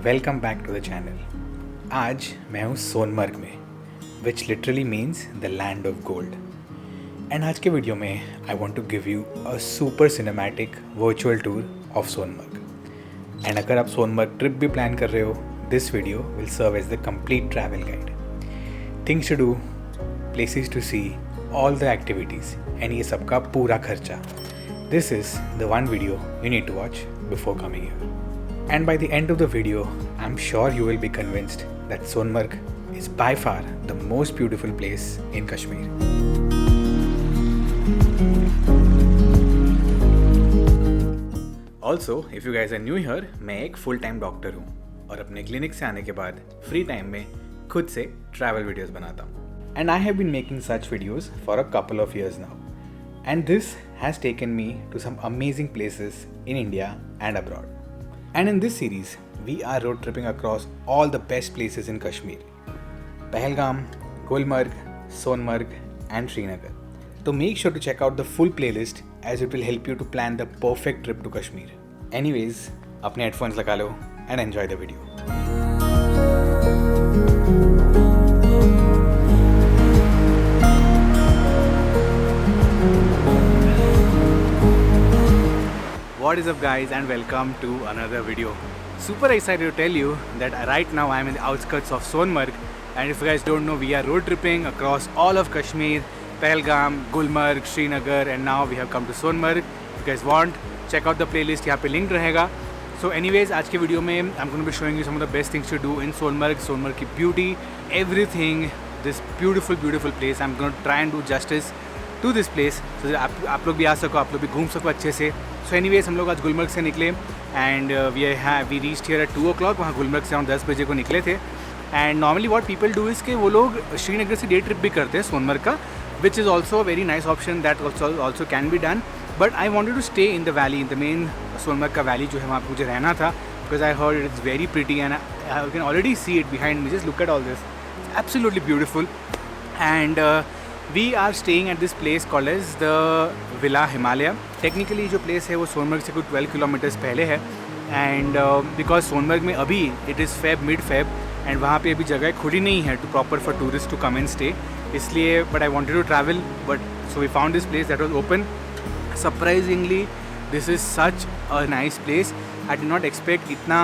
Welcome back to the channel. आज मैं हूँ सोनमर्ग में, which literally means the land of gold. And आज के वीडियो में I want to give you a super cinematic virtual tour of Sonamarg. And अगर आप सोनमर्ग ट्रिप भी प्लान कर रहे हो, this video will serve as the complete travel guide. Things to do, places to see, all the activities and ये सबका पूरा खर्चा। This is the one video you need to watch before coming here. And by the end of the video, I'm sure you will be convinced that Sonmarg is by far the most beautiful place in Kashmir. Also, if you guys are new here, मैं एक full time doctor हूँ और अपने clinic से आने के बाद free time में खुद से travel videos बनाता हूँ. And I have been making such videos for a couple of years now. And this has taken me to some amazing places in India and abroad. And in this series, we are road tripping across all the best places in Kashmir: Pahalgam, Gulmarg, Sonmarg and Srinagar. So make sure to check out the full playlist as it will help you to plan the perfect trip to Kashmir. Anyways, अपने headphones लगा लो and enjoy the video. What is up guys, and welcome to another video. Super excited to tell you that right now I am in the outskirts of Sonmarg, and if you guys don't know, we are road tripping across all of Kashmir, Pahalgam, Gulmarg, Srinagar, and now we have come to Sonmarg. If you guys want, check out the playlist, यहाँ पे link रहेगा. So anyways, आज के video में I'm going to be showing you some of the best things to do in Sonmarg, Sonmarg की beauty, everything, this beautiful place. I'm going to try and do justice to this place so that आप लोग भी आ सको, आप लोग भी घूम सको अच्छे से. सो एनीवेज, हम लोग आज गुलमर्ग से निकले and we reached here at 2 o'clock. वहाँ गुलमर्ग से हम 10 बजे को निकले थे. And normally what people do is कि वो लोग श्रीनगर से डे ट्रिप भी करते हैं सोनमर्ग का, which is also a very nice option that also can be done. But I wanted to stay in the valley, in the main Sonamarg का valley जो है वहाँ पर मुझे रहना था, because I heard it is very pretty and I can already see it behind me. Just look at all this, absolutely beautiful. And we are staying at this place called as the Villa Himalaya. Technically जो place है वो सोनमर्ग से कुछ 12 kilometres पहले है. And because Sonamarg में अभी it is mid Feb and वहाँ पे अभी जगह खुली नहीं है too proper for tourist to come and stay, इसलिए but I wanted to travel, but so we found this place that was open. Surprisingly this is such a nice place. I did not expect इतना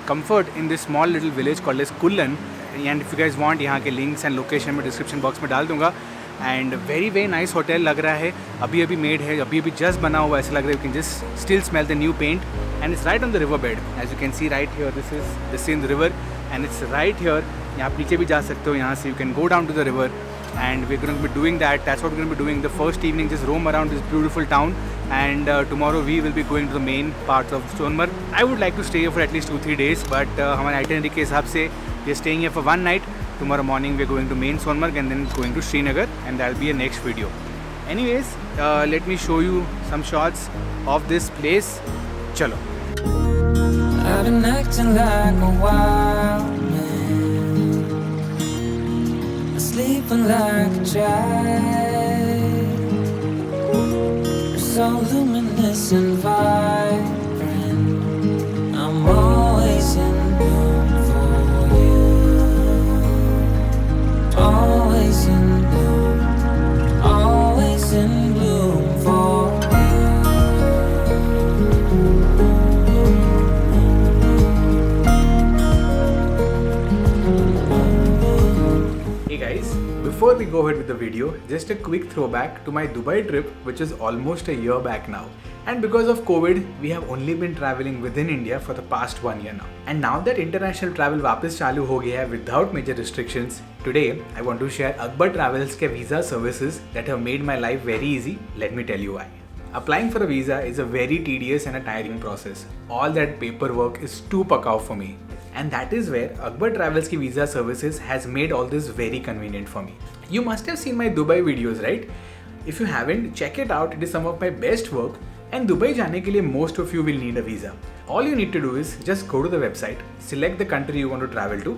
comfort in this small little village called as Kullan. And if you guys want, यहाँ के links and location में description box में डाल दूँगा. And very nice hotel लग रहा है, अभी मेड है, अभी जस्ट बना हुआ, ऐसा लग रहा है. You can just still smell the new paint and it's right on the river bed, as you can see right here. This in the river and it's right here. आप नीचे भी जा सकते हो, यहाँ से you can go down to the river and we going to be doing that. That's what we going to be doing the first evening, just roam around this beautiful town. And tomorrow we will be going to the main parts of Sonamarg. I would like to stay for at least 2-3 days, but हमारे itinerary के हिसाब से we are staying here for 1 night. Tomorrow morning we are going to main Sonmarg and then going to Srinagar, and that will be a next video. Anyways, let me show you some shots of this place. Chalo. I've been acting like a wild man, sleeping like a child, so luminous and vibrant. I'm always in bloom for you, always in bloom, always in bloom for you. Hey guys, before we go ahead with the video, just a quick throwback to my Dubai trip, which is almost a year back now. And because of COVID, we have only been traveling within India for the past 1 year now. And now that international travel वापस चालू हो गया है without major restrictions, today I want to share Akbar Travels के visa services that have made my life very easy. Let me tell you why. Applying for a visa is a very tedious and a tiring process. All that paperwork is too pakao for me. And that is where Akbar Travels की visa services has made all this very convenient for me. You must have seen my Dubai videos, right? If you haven't, check it out. It is some of my best work. And Dubai जाने के लिए most of you will need a visa. All you need to do is just go to the website, select the country you want to travel to,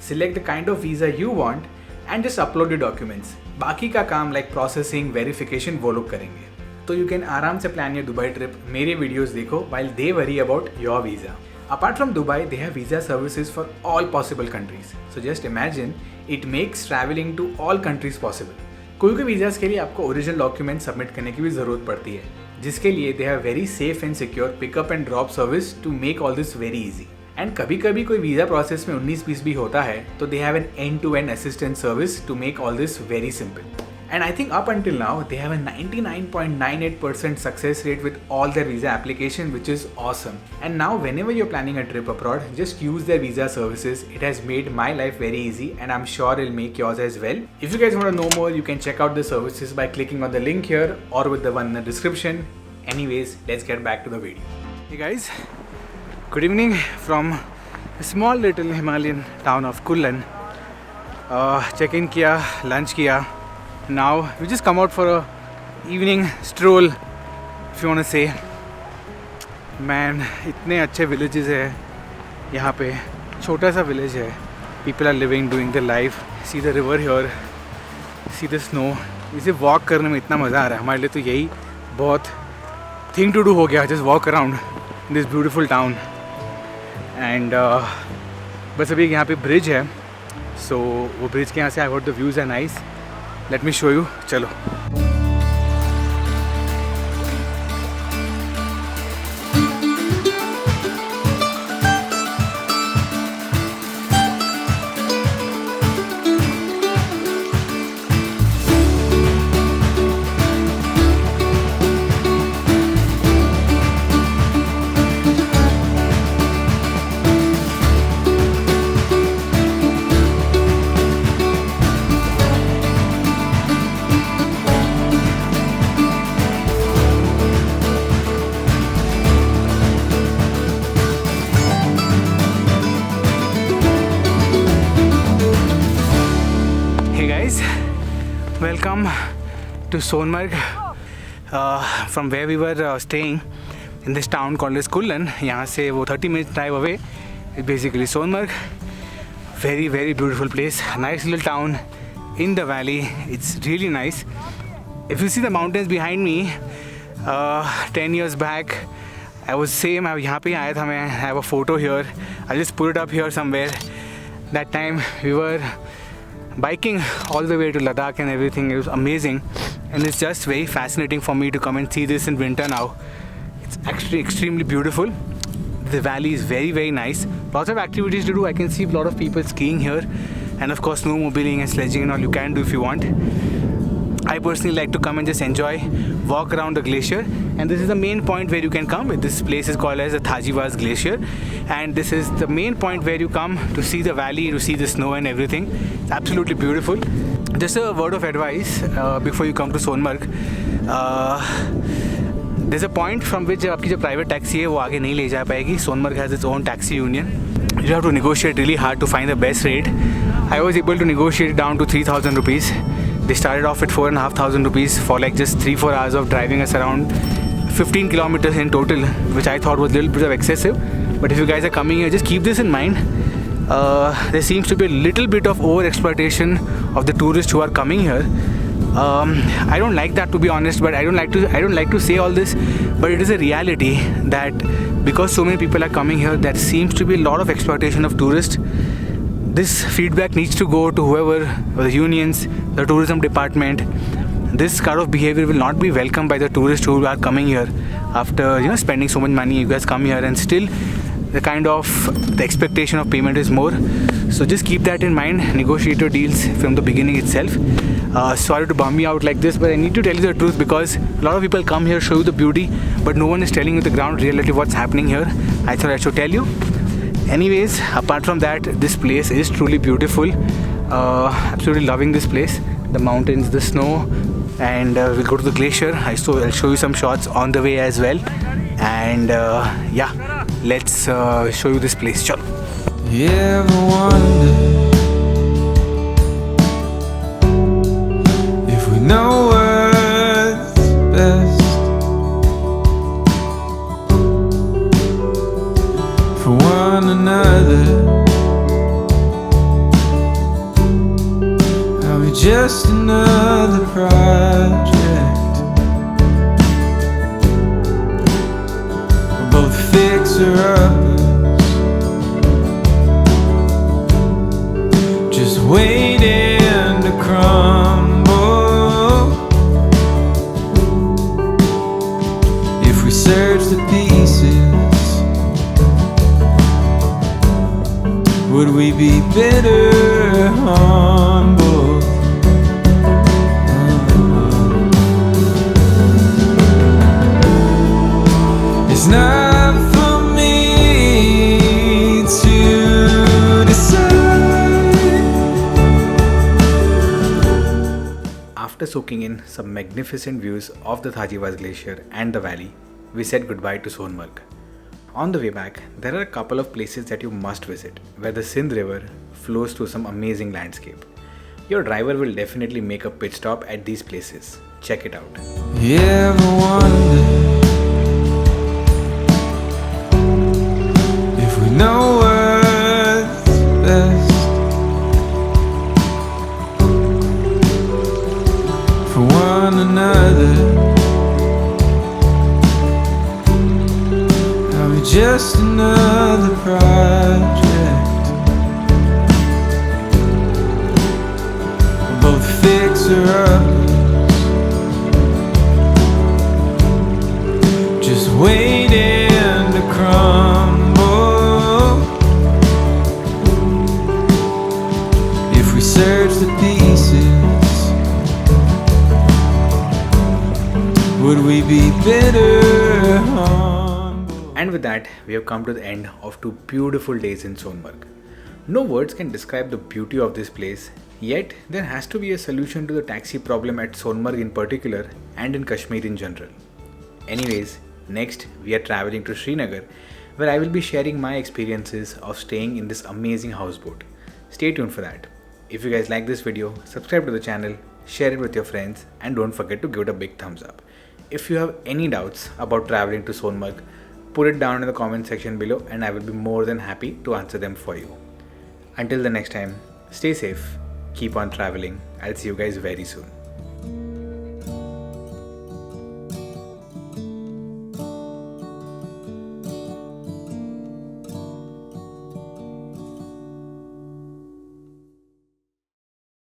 select the kind of visa you want, and just upload your documents. बाकी का काम like processing, verification वो लोग करेंगे. तो you can आराम से plan your Dubai trip. मेरे videos देखो while they worry about your visa. Apart from Dubai, they have visa services for all possible countries. So just imagine, it makes traveling to all countries possible. कोई visas के लिए आपको original document submit करने की भी ज़रूरत पड़ती है, जिसके लिए they have very safe and secure pickup and drop service to make all this very easy. And कभी कभी कोई वीज़ा प्रोसेस में 19-20 भी होता है तो they have an end to end assistant service to make all this very simple. And I think up until now, they have a 99.98% success rate with all their visa application, which is awesome. And now whenever you're planning a trip abroad, just use their visa services. It has made my life very easy and I'm sure it'll make yours as well. If you guys want to know more, you can check out the services by clicking on the link here or with the one in the description. Anyways, let's get back to the video. Hey guys, good evening from a small little Himalayan town of Kullan. Check-in kiya, lunch kiya. Now we just come out for a evening stroll, if you want to say. Man, इतने अच्छे villages है यहाँ पे. छोटा सा village है. People are living, doing their life. See the river here. See the snow. इसे walk करने में इतना मज़ा आ रहा है. हमारे लिए तो यही बहुत thing to do हो गया. Just walk around this beautiful town. And बस अभी यहाँ पे bridge है. So वो bridge के यहाँ से I heard the views are nice. Let me show you. चलो. Welcome to Sonmarg, from where we were staying in this town called as Kullan. यहाँ से वो 30 minutes drive away is basically Sonmarg. Very beautiful place, nice little town in the valley. It's really nice. If you see the mountains behind me, 10 years back I was same. मैं यहाँ पे आया था मैं. I have a photo here. I'll just put it up here somewhere. That time we were biking all the way to Ladakh and everything. It was amazing, and it's just very fascinating for me to come and see this in winter now. It's actually extremely beautiful. The valley is very nice. Lots of activities to do. I can see a lot of people skiing here, and of course snowmobiling and sledging and all you can do if you want. I personally like to come and just enjoy, walk around the glacier, and this is the main point where you can come. This place is called as the Thajivas Glacier, and this is the main point where you come to see the valley, to see the snow and everything. It's absolutely beautiful. Just a word of advice before you come to Sonmarg. There's a point from which आपकी जो private taxi है वो आगे नहीं ले जा पाएगी. Sonmarg has its own taxi union. You have to negotiate really hard to find the best rate. I was able to negotiate it down to 3,000 rupees. They started off at 4,500 rupees for like just 3-4 hours of driving us around 15 kilometers in total, which I thought was a little bit of excessive. But if you guys are coming here, just keep this in mind. There seems to be a little bit of over exploitation of the tourists who are coming here. I don't like that, to be honest, but I don't like to say all this, but it is a reality that because so many people are coming here, there seems to be a lot of exploitation of tourists. This feedback needs to go to whoever, the unions, the tourism department. This kind of behavior will not be welcomed by the tourists who are coming here after spending so much money. You guys come here and still the expectation of payment is more. So just keep that in mind. Negotiate your deals from the beginning itself. Sorry to bum you out like this, but I need to tell you the truth because a lot of people come here, show you the beauty, but no one is telling you the ground reality what's happening here. I thought I should tell you. Anyways, apart from that, this place is truly beautiful. Absolutely loving this place. The mountains, the snow, and we'll go to the glacier. I'll show you some shots on the way as well. And yeah, let's show you this place. Chalo. You ever wonder if we know what's best for one another? Are we just another project? We're both fixer-uppers waiting to crumble. If we search the pieces, would we be bitter, humble? It's not for me to decide. After soaking in some magnificent views of the Thajivas Glacier and the valley, we said goodbye to Sonmarg. On the way back, there are a couple of places that you must visit, where the Sindh River flows through some amazing landscape. Your driver will definitely make a pit stop at these places. Check it out. You ever wonder if we know what's best for one another? Are we just another project? We're both fixer-uppers, just waiting to crumble. If we search the pieces, would we be bitter, humble? And with that, we have come to the end of 2 beautiful days in Sonmarg. No words can describe the beauty of this place, yet there has to be a solution to the taxi problem at Sonmarg in particular and in Kashmir in general. Anyways, next we are traveling to Srinagar, where I will be sharing my experiences of staying in this amazing houseboat. Stay tuned for that. If you guys like this video, subscribe to the channel, share it with your friends, and don't forget to give it a big thumbs up. If you have any doubts about traveling to Sonmarg, put it down in the comment section below and I will be more than happy to answer them for you. Until the next time, stay safe, keep on traveling. I'll see you guys very soon.